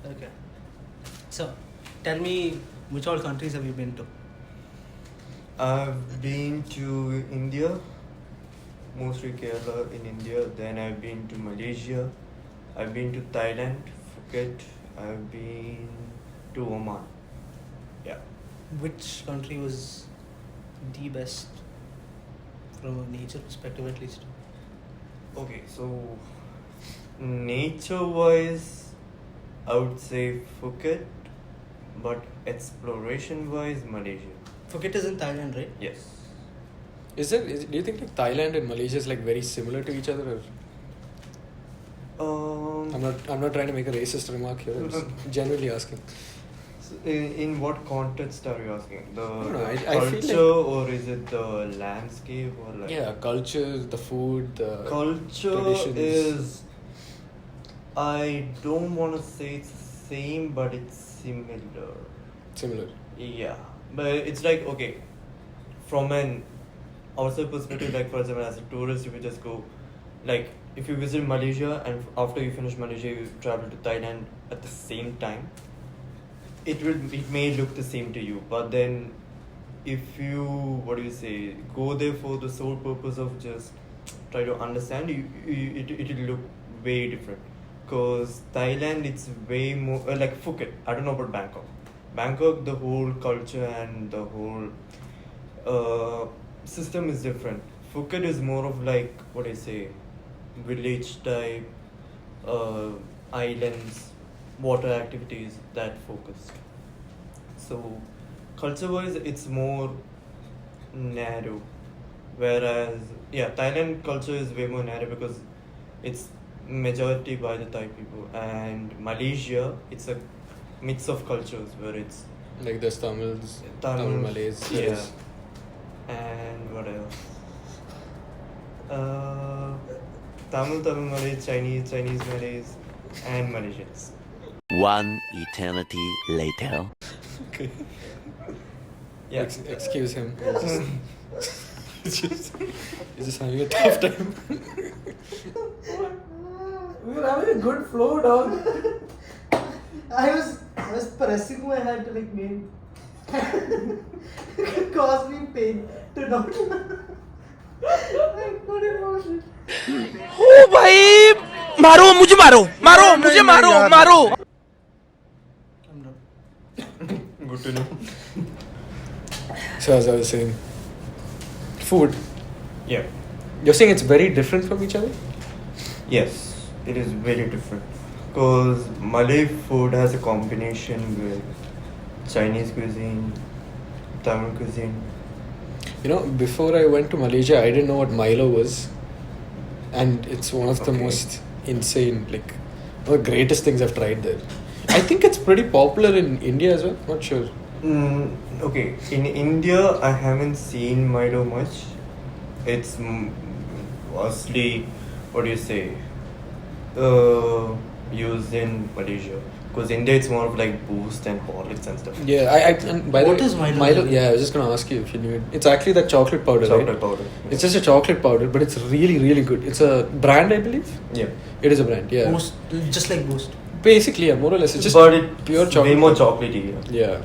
Okay. So, tell me, which all countries have you been to? I've been to India, mostly Kerala in India. Then I've been to Malaysia. I've been to Thailand, Phuket. I've been to Oman. Yeah. Which country was the best from a nature perspective, at least? Okay, so nature-wise, I would say Phuket, but exploration-wise, Malaysia. Phuket is in Thailand, right? Yes. Do you think like Thailand and Malaysia is like very similar to each other? Or I'm not trying to make a racist remark here. I'm just genuinely asking. So in what context are you asking? The I culture, feel or is it the landscape, or like? Yeah, culture, the food, the Culture traditions. is. I don't want to say it's the same, but it's similar. Similar. Yeah, but it's like, okay, from an outside perspective, like for example, as a tourist, you would just go, like if you visit Malaysia and after you finish Malaysia, you travel to Thailand at the same time. It may look the same to you, but then if you go there for the sole purpose of just try to understand, it will look way different. Because Thailand, it's way more like Phuket. I don't know about Bangkok. Bangkok, the whole culture and the whole system is different. Phuket is more of like village type, islands, water activities, that focus. So culture wise, it's more narrow, whereas Thailand culture is way more narrow because it's majority by the Thai people, and Malaysia, it's a mix of cultures where it's Like there's Tamil Malays. yeah, and what else? Tamil Malays, Chinese Malays, and Malaysians. One eternity later. Okay. Yeah. Excuse him. He's just having a tough time. We were having a good flow, dog. I was pressing my hand to like make it caused me pain to not. I couldn't watch it. ओ भाई मारो मुझे मारो I'm done. Good to know. So as I was saying, food. Yeah. You're saying it's very different from each other? Yes, it is very different. Because Malay food has a combination with Chinese cuisine, Tamil cuisine. You know, before I went to Malaysia, I didn't know what Milo was. And it's one of the Okay. most insane, like, one of the greatest things I've tried there. I think it's pretty popular in India as well. Not sure. Okay, in India, I haven't seen Milo much. It's mostly, used in Malaysia. Because India, it's more of like Boost and Horlicks and stuff. Yeah, and by the What way, is Milo? Yeah, I was just going to ask you if you knew it. It's actually that chocolate powder, Chocolate right? powder. It's just a chocolate powder, but it's really, really good. It's a brand, I believe. Yeah. It is a brand, yeah. Boost, just like Boost. Basically, yeah, more or less. It's just but it's pure chocolate. way more chocolatey. Yeah.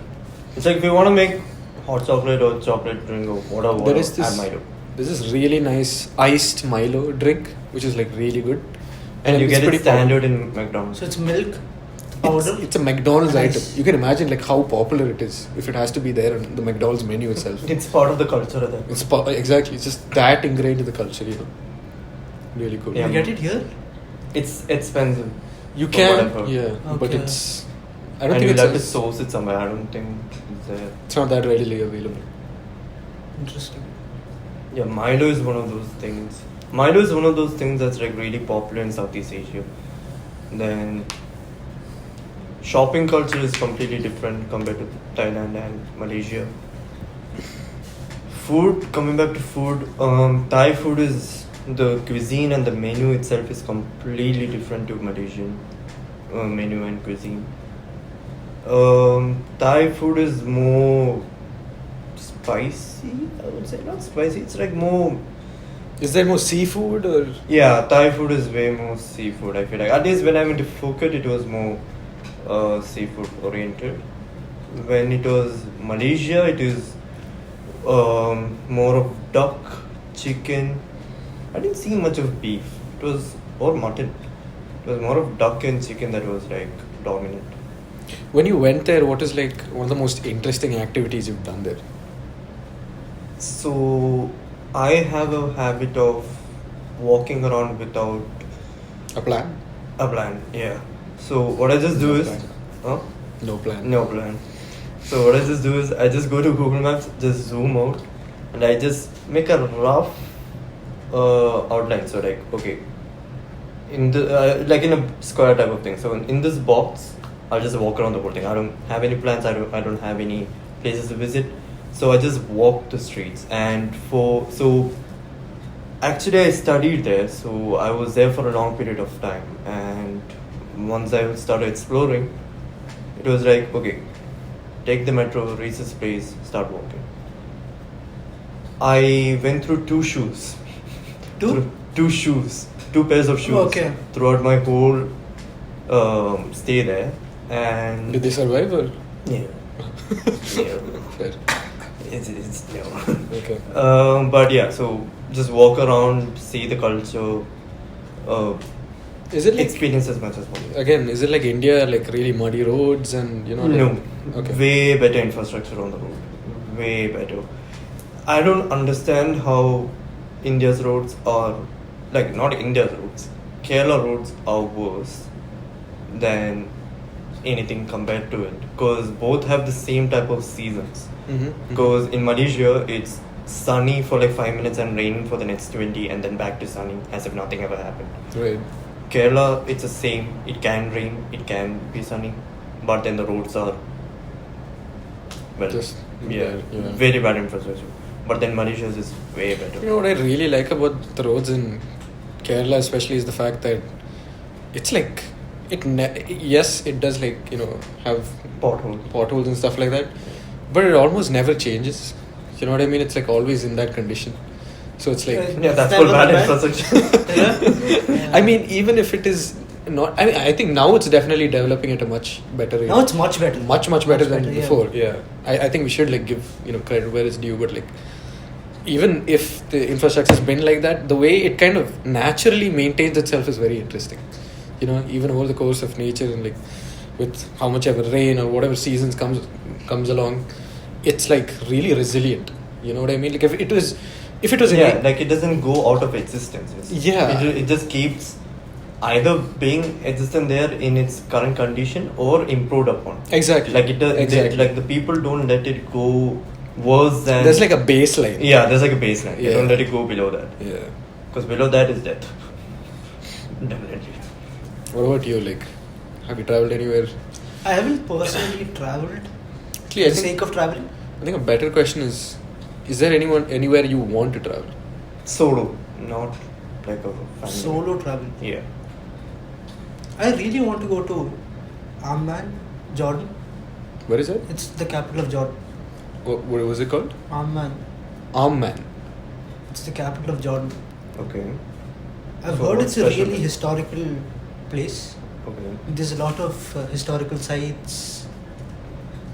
It's like if you want to make hot chocolate or chocolate drink or whatever, There is this, add Milo. there's this really nice iced Milo drink, which is like really good. And you it's get pretty it standard in McDonald's. So it's milk powder. It's a McDonald's Nice. item. You can imagine like how popular it is if it has to be there on the McDonald's menu itself. It's part of the culture of that. It's exactly. It's just that ingrained in the culture, you know. Really cool. Yeah. You get it here? It's expensive. You From what I've can, heard. yeah, but Okay. it's. I don't And think you'll it's. have to source it somewhere. I don't think it's there. It's not that readily available. Interesting. Yeah, Milo is one of those things. Milo is one of those things that's like really popular in Southeast Asia. Then shopping culture is completely different compared to Thailand and Malaysia. Food, coming back to food, Thai food is the cuisine and the menu itself is completely different to Malaysian menu and cuisine. Thai food is more spicy, I would say. Not spicy, it's like more. Is there more seafood or? Yeah, Thai food is way more seafood, I feel like. At least when I went to Phuket, it was more seafood oriented. When it was Malaysia, it is more of duck, chicken. I didn't see much of beef. It was or mutton. It was more of duck and chicken that was like dominant. When you went there, what is like one of the most interesting activities you've done there? So I have a habit of walking around without A plan? a plan. Yeah. So what I just do No is, plan. huh? No plan. No plan. So what I just do is I just go to Google Maps, just zoom out, and I just make a rough outline. So like, okay, in the like in a square type of thing. So in this box, I'll just walk around the whole thing. I don't have any plans. I don't have any places to visit. So I just walk the streets. And actually I studied there. So I was there for a long period of time. And once I started exploring, it was like, okay, take the metro, reach this place, start walking. I went through two shoes. Two shoes. Two pairs of shoes. Okay. Throughout my whole stay there. And Did they survive or? yeah. Yeah. Fair. It's no. Okay. But yeah, so just walk around, see the culture, Is it like, experience as much as possible. again, is it like India, like really muddy roads and, you know? No, Like, okay. way better infrastructure on the road. Way better. I don't understand how India's roads are, like not India's roads, Kerala roads are worse than anything compared to it. Because both have the same type of seasons. Mm-hmm. Because in Malaysia, it's sunny for like 5 minutes and raining for the next 20 and then back to sunny as if nothing ever happened. Right. Kerala, it's the same. It can rain, it can be sunny, but then the roads are, well, Just yeah, bad, yeah. very bad infrastructure. But then Malaysia's is way better. You know what I really like about the roads in Kerala, especially, is the fact that it's like yes, it does like have potholes and stuff like that, but it almost never changes. You know what I mean? It's like always in that condition. So it's like Yeah, that's Never for bad bad. infrastructure. Yeah. I mean, even if it is not, I mean, I think now it's definitely developing at a much better rate. Now it's much better. much better than better, yeah. before. Yeah, I think we should like give credit where it's due, but like even if the infrastructure has been like that, the way it kind of naturally maintains itself is very interesting. Even over the course of nature and like with how much ever rain or whatever seasons comes along, it's like really resilient. You know what I mean? Like if it was Yeah, in, like it doesn't go out of existence. Yeah. It just keeps either being existent there in its current condition or improved upon. exactly Like it does. exactly. Like the people don't let it go worse than. There's like a baseline. Yeah, there's like a baseline. Yeah. You don't let it go below that. Yeah. Because below that is death. Definitely. What about you? Like, have you traveled anywhere? I haven't personally traveled Actually, for I the think sake of traveling. a better question is there anywhere you want to travel? Solo, not like a family. Solo travel. Yeah. I really want to go to Amman, Jordan. Where is it? It's the capital of Jordan. What was it called? Amman. Amman. It's the capital of Jordan. Okay. I've So heard what's it's a special really there? historical place. Okay. There's a lot of historical sites,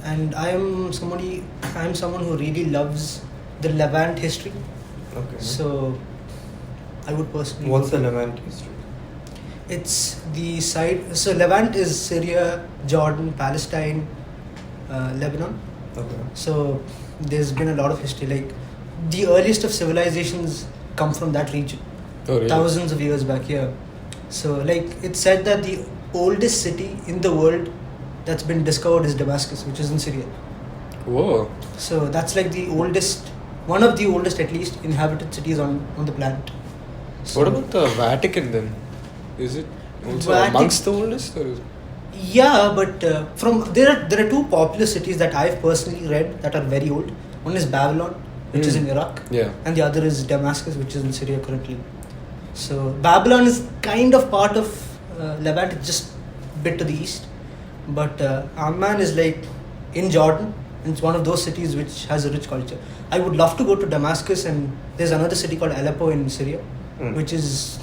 and I'm someone who really loves the Levant history. Okay. So I would personally. What's the go to- Levant history? It's the side. So Levant is Syria, Jordan, Palestine, Lebanon. Okay. So there's been a lot of history. Like the earliest of civilizations come from that region, Oh, really? thousands of years back here. So like it's said that the oldest city in the world that's been discovered is Damascus, which is in Syria. Whoa. So that's like the oldest, one of the oldest at least inhabited cities on the planet. So, What about the Vatican then? Is it also amongst the oldest? Or is Yeah, but there are two popular cities that I've personally read that are very old. One is Babylon, which is in Iraq, Yeah. and the other is Damascus, which is in Syria currently. So Babylon is kind of part of Levant, it's just a bit to the east. But Amman is like in Jordan, and it's one of those cities which has a rich culture. I would love to go to Damascus, and there's another city called Aleppo in Syria, which is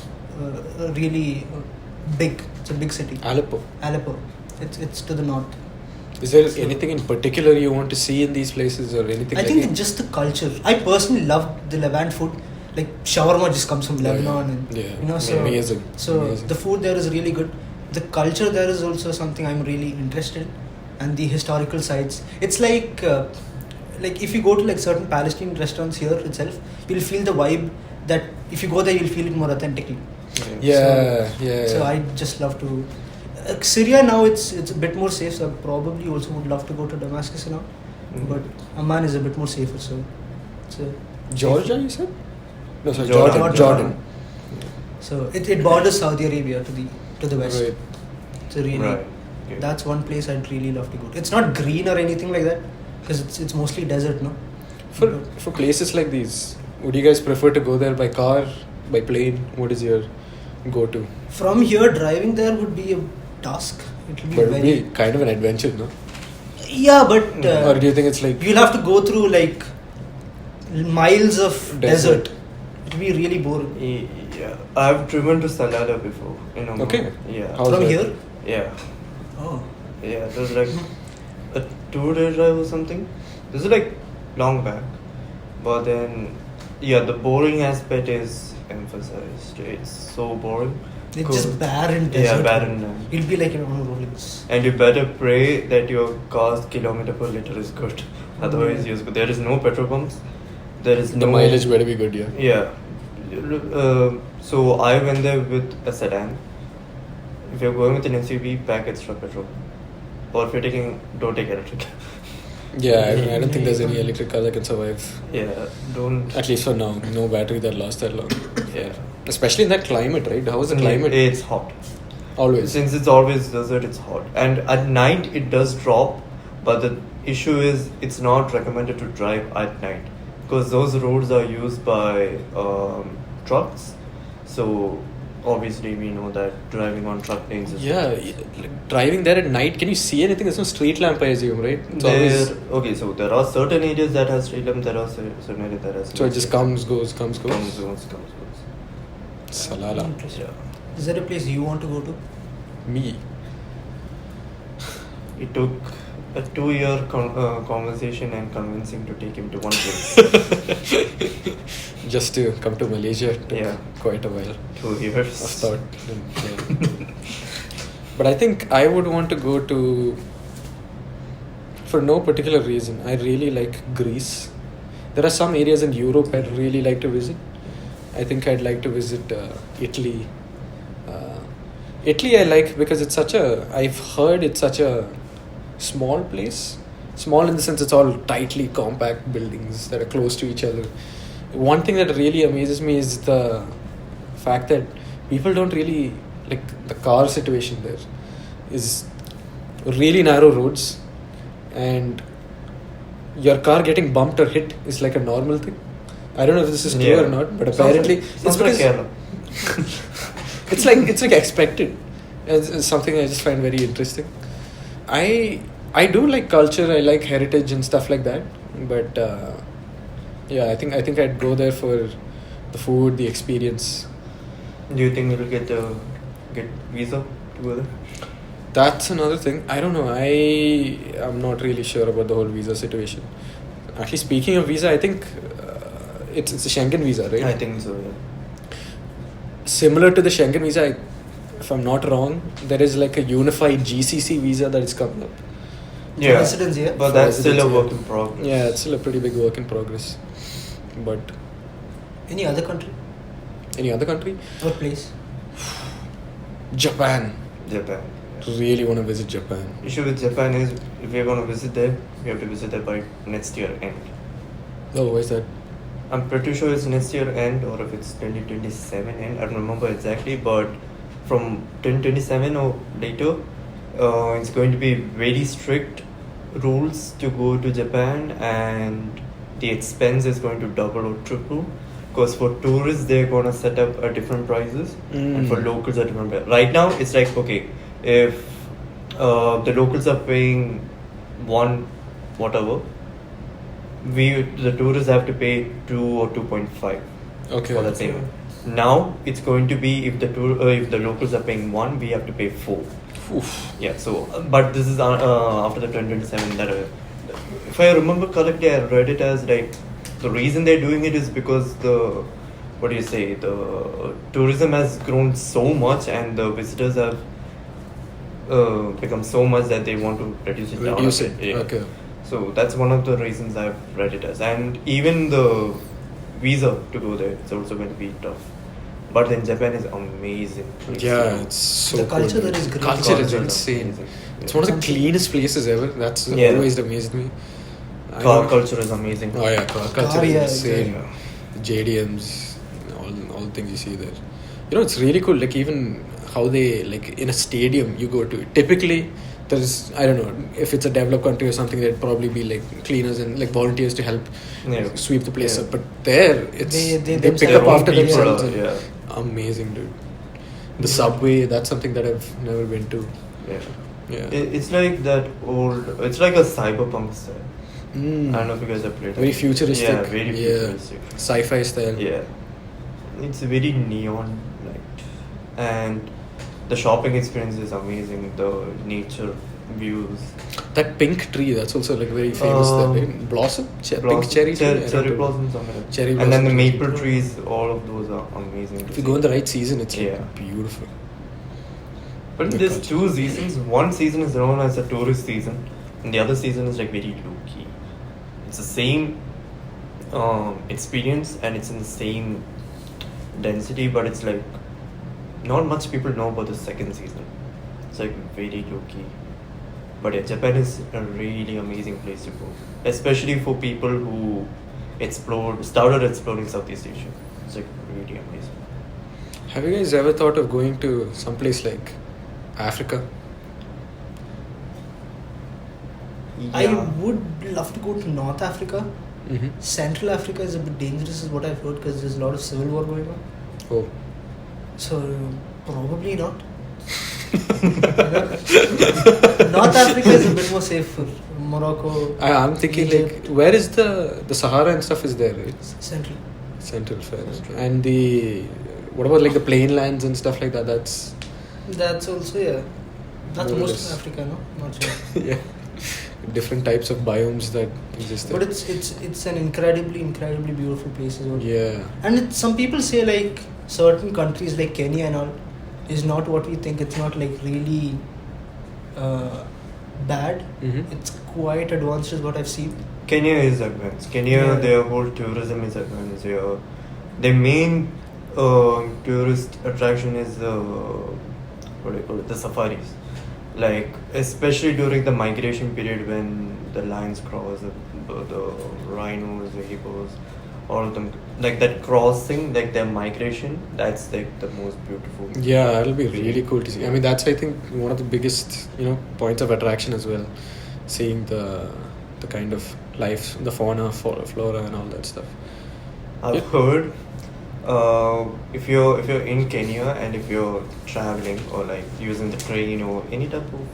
really big. It's a big city. Aleppo? Aleppo. It's to the north. Is there anything in particular you want to see in these places or anything? I like think it? it's just the culture. I personally love the Levant food. Like shawarma just comes from Lebanon, and Yeah, you know, so amazing. So Amazing. the food there is really good. The culture there is also something I'm really interested in, and the historical sites. It's like if you go to like certain Palestinian restaurants here itself, you'll feel the vibe that if you go there, you'll feel it more authentically. Yeah. So I just love to. Syria now it's a bit more safe. So I probably also would love to go to Damascus now, but Amman is a bit more safer. So it's a Georgia, you said? No, sorry, Jordan. Jordan. So it borders Saudi Arabia to the west. Right. So really, Right. Okay. that's one place I'd really love to go to. It's not green or anything like that because it's mostly desert, no. For places like these, would you guys prefer to go there by car, by plane? What is your go-to? From here, driving there would be a task. It will be But it would very be kind of an adventure, no? yeah, but Or do you think it's like you'll have to go through like miles of Desert. desert. It'll be really boring. Yeah, I've driven to Salada before. In Oman. Okay. Yeah. How's From that? here, Yeah. oh, Yeah. It was like a 2-day drive or something. This is like long back, but then the boring aspect is emphasized. It's so boring. it's Cool. just barren desert. Yeah, barren. You'll be like on rollings. And you better pray that your car's kilometer per liter is good. Otherwise, there is no petrol pumps. There is the no mileage better be good, yeah. Yeah. So I went there with a sedan. If you're going with an SUV, pack extra petrol. Or if you're taking, don't take electric. Yeah, I don't think there's any electric car that can survive. Yeah, don't. At least for now, no battery that lasts that long. Yeah. Especially in that climate, right? How is the climate? It's hot. Always. Since it's always desert, it's hot. And at night, it does drop. But the issue is, it's not recommended to drive at night. Because those roads are used by trucks. So obviously, we know that driving on truck lanes is Yeah, like driving there at night, can you see anything? There's no street lamp, I assume, right? It's always, Okay, so there are certain areas that has street lamp, there are certain areas that has so it just comes, goes. comes. Salala. Interesting. Is there a place you want to go to? Me. It took a 2-year conversation and convincing to take him to one place. Just to come to Malaysia took Yeah. quite a while 2 years. of thought. Yeah. But I think I would want to go to, for no particular reason, I really like Greece. There are some areas in Europe I'd really like to visit. I think I'd like to visit Italy. Italy I like because it's I've heard it's such a small place. Small in the sense it's all tightly compact buildings that are close to each other. One thing that really amazes me is the fact that people don't really like the car situation there is really narrow roads, and your car getting bumped or hit is like a normal thing. I don't know if this is true or not, but apparently Sounds like Kerala. it's like expected. It's something I just find very interesting. I do like culture. I like heritage and stuff like that. But yeah, I think I'd go there for the food, the experience. Do you think you'll get visa to go there? That's another thing. I don't know. I'm not really sure about the whole visa situation. Actually, speaking of visa, I think it's a Schengen visa, right? I think so. Yeah. Similar to the Schengen visa, if I'm not wrong, there is like a unified GCC visa that is coming up. Yeah. Residence, yeah. But For that's still a residence, work yeah. in progress. Yeah, it's still a pretty big work in progress. But Any other country any other country? or place? Japan. Japan. Yeah. Really want to visit Japan. Issue with Japan is if we're going to visit there, we have to visit there by next year end. Oh, why is that? I'm pretty sure it's next year end or if it's 2027 end. I don't remember exactly, but from 2027 or later, it's going to be very strict rules to go to Japan, and the expense is going to double or triple. Because for tourists, they're going to set up at different prices, and for locals, at different prices. Right now, it's like, okay, if the locals are paying one whatever, the tourists have to pay 2 or 2.5 Okay. for that same. Now it's going to be if the locals are paying 1, we have to pay 4. Oof. Yeah, so, but this is after the 2027 that, if I remember correctly, I read it as like, the reason they're doing it is because the tourism has grown so much and the visitors have become so much that they want to reduce it down. Reduce a it. bit, yeah. Okay. So that's one of the reasons I've read it as. And even the visa to go there, it's also going to be tough. But then Japan is amazing. Yeah, it's so The culture cool. there is great. Culture is Culture is insane. amazing. It's one of the cleanest places ever. That's Yeah. always amazed me. I Car know- culture is amazing. Oh yeah, car culture Car, is yeah, insane. yeah. JDMs, all the things you see there. You know, it's really cool. Like even how they like in a stadium you go to. Typically, there's I don't know if it's a developed country or something. There'd probably be like cleaners and like volunteers to help Yeah. sweep the place Yeah. up. But there, it's They they, pick themselves- up Their own after people themselves. are- and- yeah. Amazing, dude. The subway, that's something that I've never been to. Yeah. Yeah. It's like that old. It's like a cyberpunk style. Mm. I don't know if you guys have played. Very it. futuristic. Yeah, very Yeah. futuristic. Sci-fi style. Yeah, it's very neon light, and the shopping experience is amazing. The nature views, That pink tree, that's also like very famous there, right? Blossom? Pink cherry tree? I don't cherry know. blossoms, something like that. Cherry and then the blossoms. maple trees. All of those are amazing. to If you see. go in the right season, it's like Yeah. beautiful. But the there's culture. two seasons. One season is known as the tourist season, and the other season is like very low key. It's the same experience and it's in the same density, but it's like not much people know about the second season. It's like very low key. But yeah, Japan is a really amazing place to go, especially for people who started exploring Southeast Asia. It's like really amazing. Have you guys ever thought of going to someplace like Africa? I would love to go to North Africa. Mm-hmm. Central Africa is a bit dangerous, is what I've heard, because there's a lot of civil war going on. Oh. So probably not. North Africa is a bit more safer. Morocco, I'm thinking Egypt. like, where is the Sahara and stuff is there, right? Central. Central fair. Central. And what about like the plain lands and stuff like that? That's, That's also, yeah. That's More or most less. of Africa, no? Not sure. yeah. Different types of biomes that exist there. But it's an incredibly beautiful place as well. Yeah. And some people say like certain countries like Kenya and all is not what we think. It's not like really bad. Mm-hmm. It's quite advanced, is what I've seen. Kenya is advanced. Kenya, Yeah. their whole tourism is advanced. Their main tourist attraction is the safaris. Like, especially during the migration period when the lions cross, the rhinos, the hippos, all of them. Like that crossing, like their migration, that's like the most beautiful. Yeah, it'll be really cool to see. I mean, that's I think one of the biggest points of attraction as well, seeing the kind of life, the fauna, flora, and all that stuff. I've Yeah. heard if you're in Kenya and if you're traveling or like using the train or any type of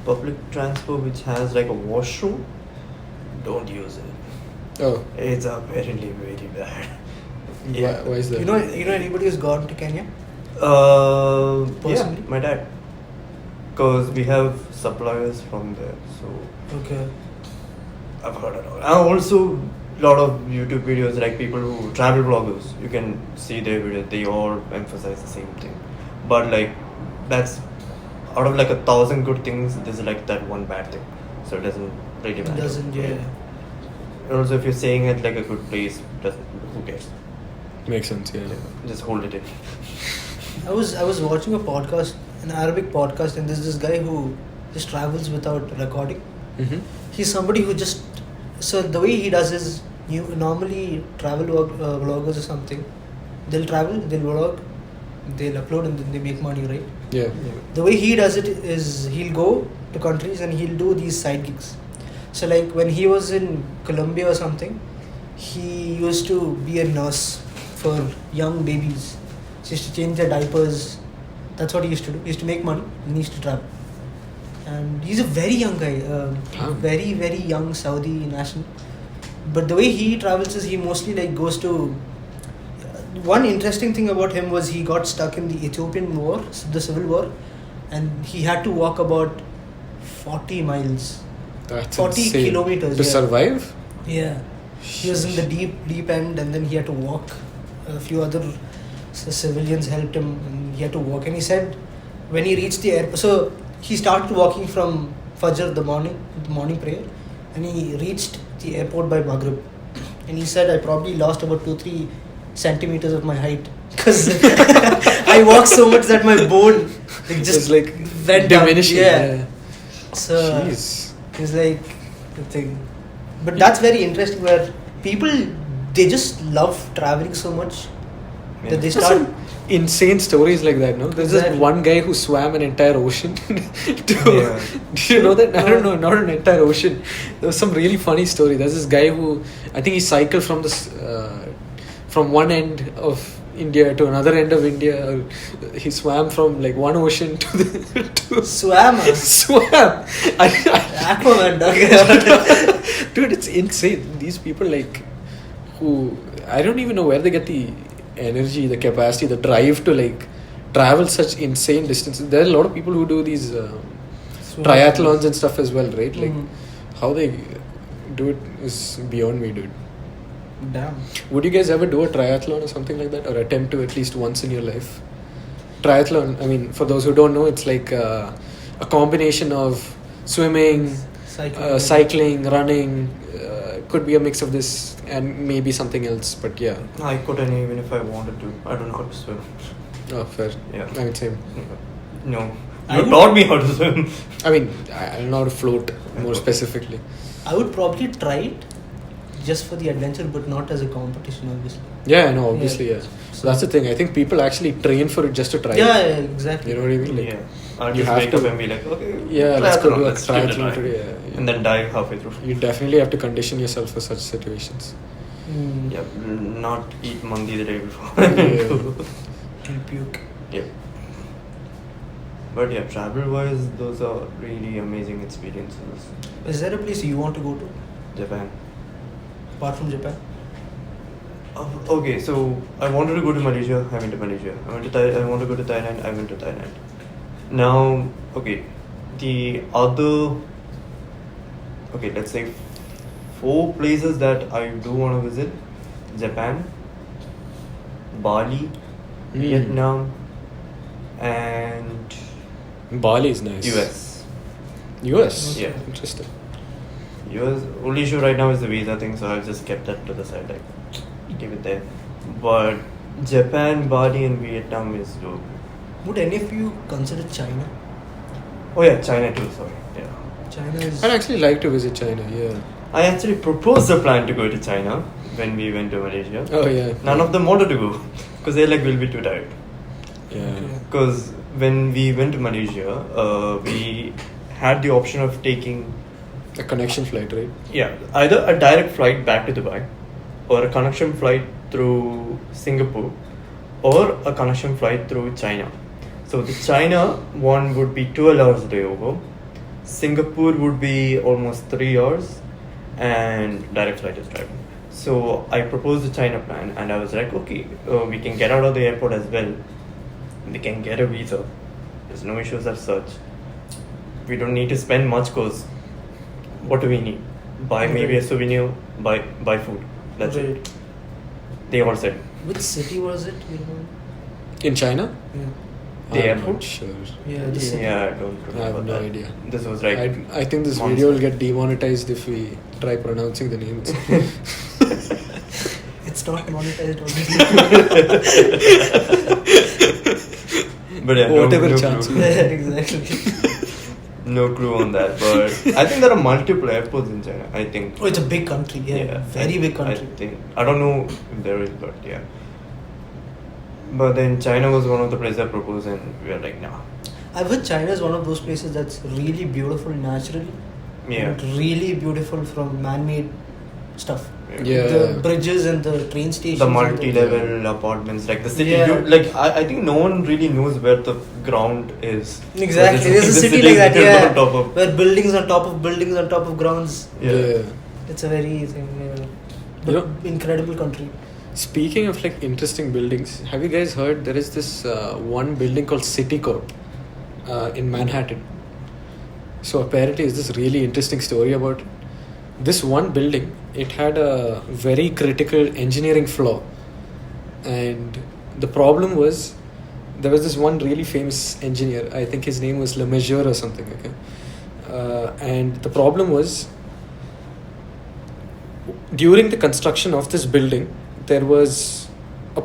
public transport which has like a washroom, don't use it. Oh, It's apparently very bad. why is that? You know anybody who's gone to Kenya? Yeah, Personally? my dad. Because we have suppliers from there, so Okay. I've heard it all. And also a lot of YouTube videos, like people who travel bloggers, you can see their videos, they all emphasize the same thing. But like that's out of like 1,000 good things, there's like that one bad thing. So it doesn't really It matter. doesn't, yeah. And also if you're saying it like a good place, who cares? Makes sense, yeah. Just hold it in. I was watching a podcast, an Arabic podcast, and there's this guy who just travels without recording. Mm-hmm. He's somebody who just, so the way he does is, you normally travel vloggers or something, they'll travel, they'll vlog, they'll upload, and then they make money, right? Yeah. The way he does it is he'll go to countries and he'll do these side gigs. So like when he was in Colombia or something, he used to be a nurse for young babies. So he used to change their diapers. That's what he used to do. He used to make money and he used to travel. And he's a very young guy, very, very young Saudi national. But the way he travels is he mostly like goes to. One interesting thing about him was he got stuck in the Ethiopian war, the civil war, and he had to walk about 40 miles. That's 40 insane. kilometers, To yeah. survive? Yeah, he was in the deep end, and then he had to walk. A few other civilians helped him, and he had to walk. And he said, when he reached the airport, so he started walking from Fajr, the morning prayer, and he reached the airport by Maghrib. And he said, I probably lost about 2-3 centimeters of my height because I walked so much that my bone just It's like went down. diminishing. Yeah. So Jeez. it's like the thing. But that's very interesting where people, they just love traveling so much that they There's start. some insane stories like that, no? There's Exactly. just one guy who swam an entire ocean. Yeah. Do you know that? I don't No. know, not an entire ocean. There was some really funny story. There's this guy who, I think he cycled from this, from one end of India to another end of India. Or he swam from like one ocean to the to Swam. swam. Aquaman, dog. Dude, it's insane. These people like who I don't even know where they get the energy, the capacity, the drive to like travel such insane distances. There are a lot of people who do these triathlons and stuff as well, right? Like Mhm. how they do it is beyond me, dude. Damn. Would you guys ever do a triathlon or something like that, or attempt to at least once in your life? Triathlon, I mean, for those who don't know, it's like a combination of swimming, cycling, running. Could be a mix of this and maybe something else, but yeah. I couldn't even if I wanted to. I don't know how to swim. Oh, fair. Yeah. I mean, same. No. I You would- taught me how to swim. I mean, I don't know how to float more Okay. specifically. I would probably try it just for the adventure, but not as a competition, obviously. Yeah, no, obviously, yeah. Yeah. So that's the thing. I think people actually train for it just to try. Yeah, it. yeah, exactly. You know what I mean? Like, Yeah. I'll you just have wake to- up and be like, okay, Yeah, let's go do a let's give it triathlon try. today. Yeah. And then die halfway through. You definitely have to condition yourself for such situations. Mm. Yeah, not eat mandi the day before. Yeah. You'll puke. Yeah. But yeah, travel wise, those are really amazing experiences. Is there a place you want to go to Japan. apart from Japan? Okay, so I wanted to go to Malaysia. I went to Malaysia. I want to go to Thailand. I went to Thailand. Now, okay, the other, okay, let's say 4 places that I do want to visit: Japan, Bali, Vietnam, and Bali is nice. US. US? Yeah. Interesting. US only issue right now is the visa thing, so I've just kept that to the side, like keep it there. But Japan, Bali, and Vietnam is dope. Would any of you consider China? Oh yeah, China too. Sorry, yeah. China is. I'd actually like to visit China, yeah. I actually proposed a plan to go to China when we went to Malaysia. Oh, yeah. None of them wanted to go because they're like, we'll be too tired. Yeah. Okay. Because when we went to Malaysia, we had the option of taking A connection flight, right? either a direct flight back to Dubai, or a connection flight through Singapore, or a connection flight through China. So the China one would be 12 hours layover, Singapore would be almost 3 hours, and direct flight is driving. So I proposed the China plan, and I was like, okay, we can get out of the airport as well. We can get a visa. There's no issues as such. We don't need to spend much because what do we need? Buy maybe a souvenir, buy food. That's it. Right. They all said. Which city was it? You know? In China? Yeah. The I'm airport? not sure. Yeah, the city. Yeah, I don't I remember have no that. idea. This was like I think this months video will back. get demonetized if we try pronouncing the names. It's not monetized, obviously. But yeah, Whatever no chance clue. we Yeah, exactly. No clue on that, but I think there are multiple airports in China. I think. Oh, it's a big country. Yeah, very big country. I don't know if there is, but yeah. But then China was one of the places I proposed, and we were like, nah. I've heard China is one of those places that's really beautiful naturally. Yeah. And really beautiful from man-made stuff. Yeah. The bridges and the train stations. The and multi-level apartments, like the city. Yeah. I think no one really knows where the ground is. Exactly. Where There's a the city city like that, is yeah. on top of. Where buildings on top of buildings on top of grounds. Yeah. It's a very thing. You know- incredible country. Speaking of like interesting buildings, have you guys heard there is this one building called City Corp? in Manhattan. So apparently, it's this really interesting story about this one building. It had a very critical engineering flaw, and the problem was there was this one really famous engineer. I think his name was Le Mesurier or something. Okay, and the problem was during the construction of this building, there was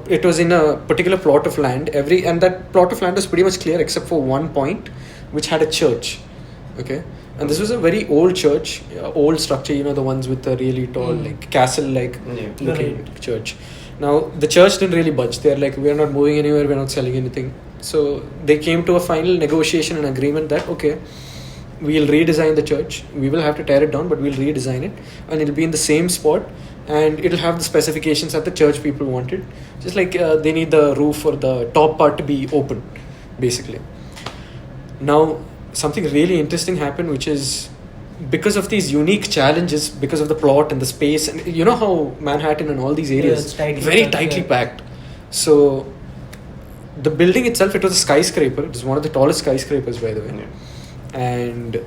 it was in a particular plot of land. And that plot of land was pretty much clear except for one point, which had a church. Okay, and this was a very old church, old structure. You know, the ones with the really tall, like castle-like looking church. Now the church didn't really budge. They're like, we're not moving anywhere. We're not selling anything. So they came to a final negotiation and agreement that okay, we'll redesign the church. We will have to tear it down, but we'll redesign it, and it'll be in the same spot, and it'll have the specifications that the church people wanted. Just like they need the roof or the top part to be open, basically. Now, something really interesting happened, which is because of these unique challenges, because of the plot and the space, and you know how Manhattan and all these areas it's tightly very packed, tightly yeah. packed. So the building itself, it was a skyscraper. It was one of the tallest skyscrapers, by the way. Yeah. And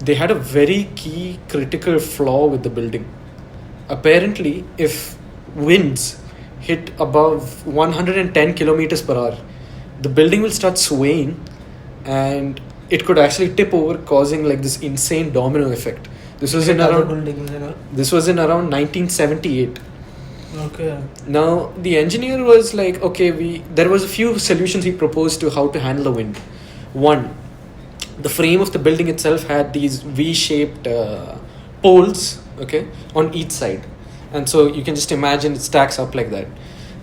they had a very key critical flaw with the building. Apparently, if winds hit above 110 kilometers per hour, the building will start swaying, and it could actually tip over, causing like this insane domino effect. This was in Other around buildings and all. this was in around 1978. Okay. Now the engineer was like, okay, there was a few solutions he proposed to how to handle the wind. One, the frame of the building itself had these V-shaped poles, okay, on each side, and so you can just imagine it stacks up like that.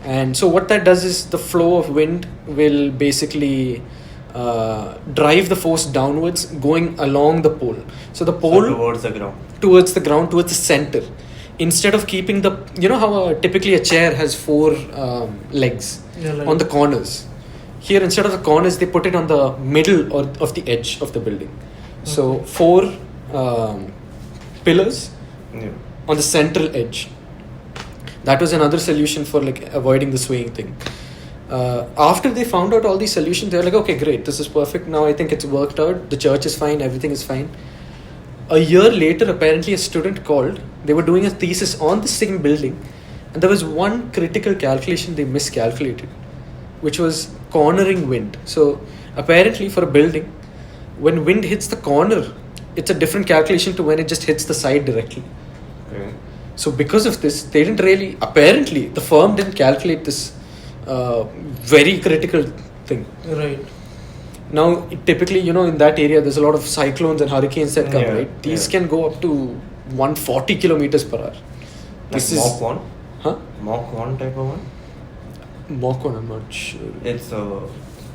And so what that does is the flow of wind will basically drive the force downwards, going along the pole. So the pole towards the ground. towards the ground, towards the center, instead of keeping the, you know how typically a chair has four legs on the corners. Here, instead of the corners, they put it on the middle or of the edge of the building. So four pillars Yeah. on the central edge. That was another solution for like avoiding the swaying thing. After they found out all these solutions, they were like, okay, great, this is perfect. Now I think it's worked out. The church is fine. Everything is fine. A year later, apparently, a student called. They were doing a thesis on the same building, and there was one critical calculation they miscalculated, which was cornering wind. So apparently, for a building, when wind hits the corner, it's a different calculation to when it just hits the side directly. Okay. So because of this, they didn't really, apparently, the firm didn't calculate this very critical thing. Right. Now, typically, you know, in that area, there's a lot of cyclones and hurricanes that come, Yeah, right? These yeah. can go up to 140 kilometers per hour. Like This Mach 1? Huh? Mach 1 type of one? Mach 1, I'm not sure. It's a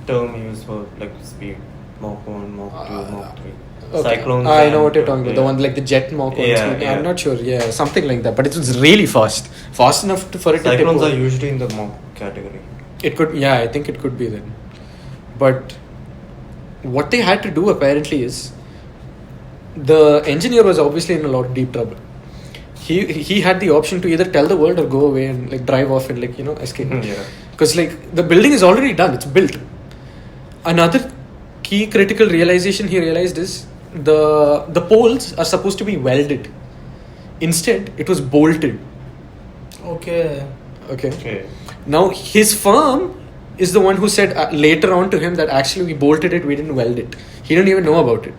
term used for like speed. Mach 1, Mach 2, Mach 3. Okay. Cyclones. I know and, what you're talking about. yeah. The one like the jet Mach 1. Yeah, yeah. I'm not sure. Yeah, something like that. But it was really fast. Fast enough for it to tip Cyclones over. are usually in the Mach category. It could, yeah, I think it could be then. But what they had to do apparently is the engineer was obviously in a lot of deep trouble. He had the option to either tell the world or go away and like drive off and like, you know, escape. Yeah. Because like the building is already done, it's built. Another key critical realization he realized is the poles are supposed to be welded. Instead, it was bolted. Okay. Okay. Now his firm is the one who said later on to him that actually we bolted it, we didn't weld it. He didn't even know about it.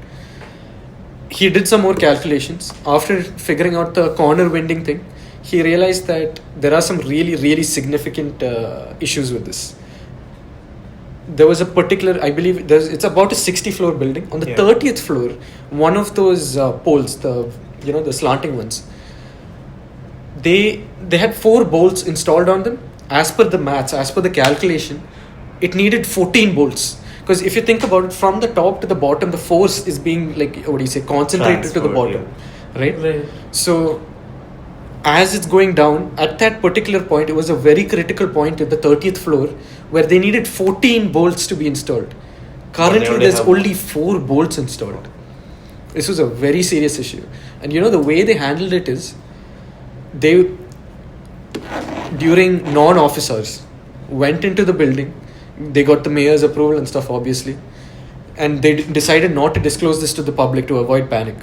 He did some more calculations. After figuring out the corner winding thing, he realized that there are some really, really significant issues with this. There was a particular, I believe, it's about a 60-floor building. On the 30th floor, one of those poles, the slanting ones, they had 4 bolts installed on them. As per the maths, as per the calculation, it needed 14 bolts. Because if you think about it, from the top to the bottom, the force is being concentrated to the bottom, right? So as it's going down, at that particular point, it was a very critical point at the 30th floor where they needed 14 bolts to be installed. Currently, there's only 4 bolts installed. This was a very serious issue. And the way they handled it is, during non-office hours, went into the building. They got the mayor's approval and stuff, obviously. and they decided not to disclose this to the public to avoid panic.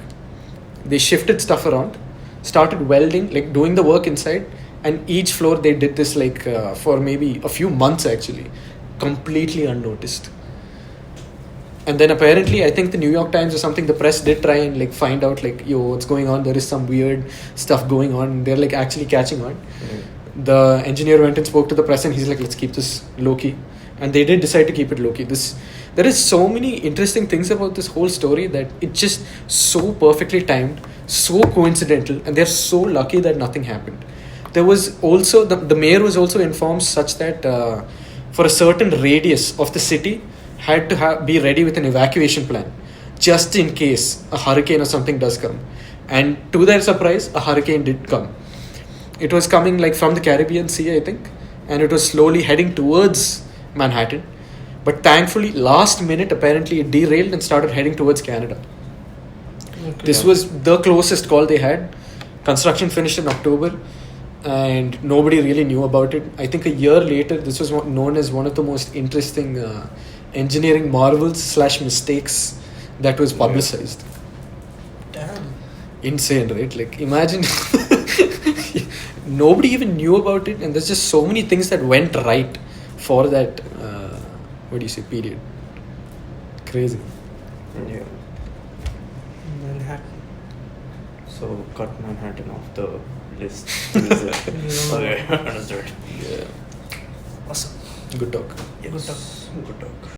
They shifted stuff around, started welding, like doing the work inside, and each floor they did this like for maybe a few months actually, completely unnoticed. And then apparently, I think the New York Times or something, the press did try and like find out like, yo, what's going on? There is some weird stuff going on. They're like actually catching on. The engineer went and spoke to the press and he's like, let's keep this low key. And they did decide to keep it low key. There is so many interesting things about this whole story that it's just so perfectly timed, so coincidental, and they're so lucky that nothing happened. There was also, the mayor was also informed such that for a certain radius of the city, had to be ready with an evacuation plan just in case a hurricane or something does come. And to their surprise, a hurricane did come. It was coming like from the Caribbean Sea, I think, and it was slowly heading towards Manhattan. But thankfully, last minute, apparently it derailed and started heading towards Canada. Okay. This was the closest call they had. Construction finished in October and nobody really knew about it. I think a year later, this was known as one of the most interesting engineering marvels / mistakes that was publicized. Damn. Insane, right? Like imagine nobody even knew about it, and there's just so many things that went right for that period. Crazy. Yeah. Manhattan. So cut Manhattan off the list. Okay, understood. Yeah. Awesome. Good talk. Yes. Good talk. Good talk.